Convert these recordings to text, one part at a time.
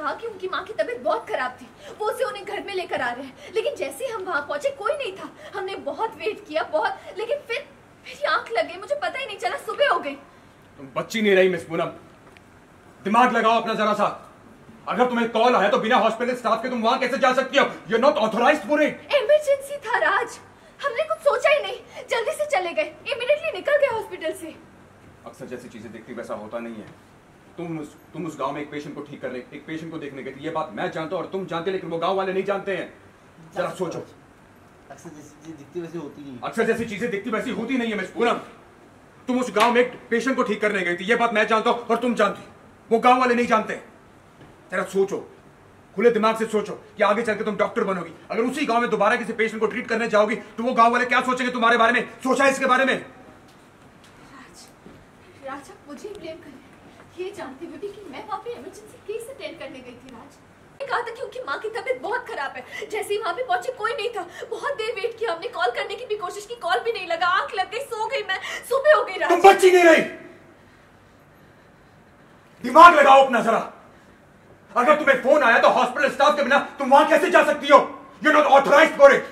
कहा कि उनकी माँ की तबीयत बहुत खराब थी, वो उसे उन्हें घर में लेकर आ रहे हैं। लेकिन जैसे हम वहाँ पहुंचे कोई नहीं था। हमने बहुत वेट किया, बहुत, लेकिन फिर मेरी आंख लग गई, मुझे पता ही नहीं चला, सुबह हो गई। तुम बच्ची नहीं रही मिस पूनम, दिमाग लगाओ अपना जरा सा। अगर तुम्हें कॉल आया तो बिना हॉस्पिटल स्टाफ के तुम वहां कैसे जा सकती हो? You are not authorized for it. Emergency था राज, हमने कुछ सोचा ही नहीं, जल्दी से चले गए, इमीडिएटली निकल गए हॉस्पिटल से। अक्सर जैसी चीजें देखती वैसा होता नहीं है। तुम उस गांव में एक पेशेंट को ठीक कर रहे, एक पेशेंट को देखने गए थे, ये बात मैं जानता हूं और तुम जानते, लेकिन वो गांव वाले नहीं जानते हैं। जरा सोचो। अक्सर जैसी चीजें दिखती वैसी होती नहीं। अक्सर जैसी चीजें दिखती वैसी होती नहीं है मिस पूनम। तुम उस गांव में एक पेशेंट को ठीक करने गई थी, ये बात मैं जानता हूं और तुम जानती, वो गांव वाले नहीं जानते। जरा सोचो, खुले दिमाग से सोचो कि आगे चल के तुम डॉक्टर बनोगी, अगर उसी गांव में दोबारा किसी पेशेंट को ट्रीट करने जाओगी तो वो गांव वाले क्या सोचेंगे तुम्हारे बारे में? सोचा है इसके बारे में? राज आप मुझे ब्लेम करें, ये जानते हुए भी कि मैं वहाँ पे इमरजेंसी केस अटेंड करने गई थी। राज ने कहा था कि उनकी माँ की तबीयत बहुत खराब है। जैसे ही वहाँ पे पहुंचे कोई नहीं था, बहुत देर वेट किया हमने, कॉल करने की भी कोशिश की, कॉल भी नहीं लगा, आंख लग गई, सो गई मैं, सुबह हो गई। राज तुम बच्ची नहीं रही, दिमाग लगाओ अपना जरा। अगर तुम्हें फोन आया तो हॉस्पिटल स्टाफ के बिना तुम वहां कैसे जा सकती हो? You not authorized for it.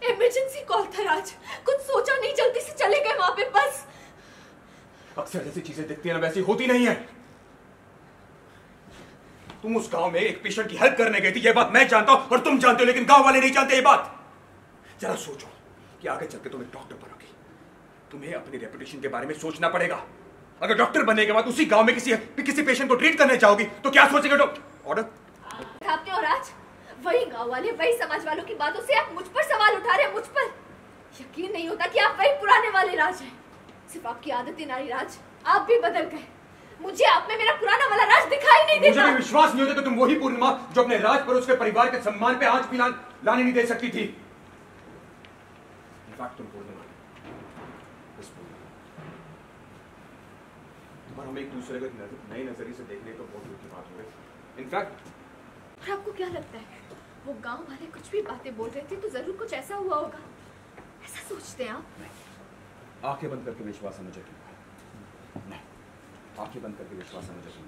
Emergency call था राज, कुछ सोचा नहीं, जल्दी से चले गए वहां पे बस। अक्सर जैसी चीजें दिखती है ना वैसी होती नहीं है। तुम उस गांव में एक पेशेंट की हेल्प करने गई थी, ये बात मैं जानता हूं और तुम जानते हो, लेकिन गांव वाले नहीं जानते ये बात। जरा सोचो कि आगे चल के तुम एक डॉक्टर बनोगी, तुम्हें अपनी रेपुटेशन के बारे में सोचना पड़ेगा। अगर डॉक्टर बनने के बाद उसी गांव में किसी पेशेंट को ट्रीट करने जाओगी तो क्या सोचेंगे डॉक्टर? ऑर्डर आपने और राज, वही गांव वाले, वही समाज वालों की बातों से आप मुझ पर सवाल उठा रहे हैं, मुझ पर। यकीन नहीं होता कि आप वही पुराने वाले राज हैं। सिर्फ आपकी आदत ही नारी राज, आप भी बदल गए। मुझे आप में मेरा पुराना वाला राज दिखाई नहीं देता। मुझे भी विश्वास नहीं होता कि तुम वही पूर्णिमा जो अपने राज पर उसके परिवार के सम्मान पे आंच भी लाने नहीं दे सकती थी। इनफैक्ट तुम पूर्णिमा, हम एक दूसरे को नए नजरिए से देखने तो बहुत दूर की बात हो गई। इनफैक्ट और आपको क्या लगता है वो गांव वाले कुछ भी बातें बोल रहे थे तो जरूर कुछ ऐसा हुआ होगा, ऐसा सोचते हैं आप? आंखें बंद करके विश्वास समझे तुम, नहीं, आंखें बंद करके विश्वास समझे तुम।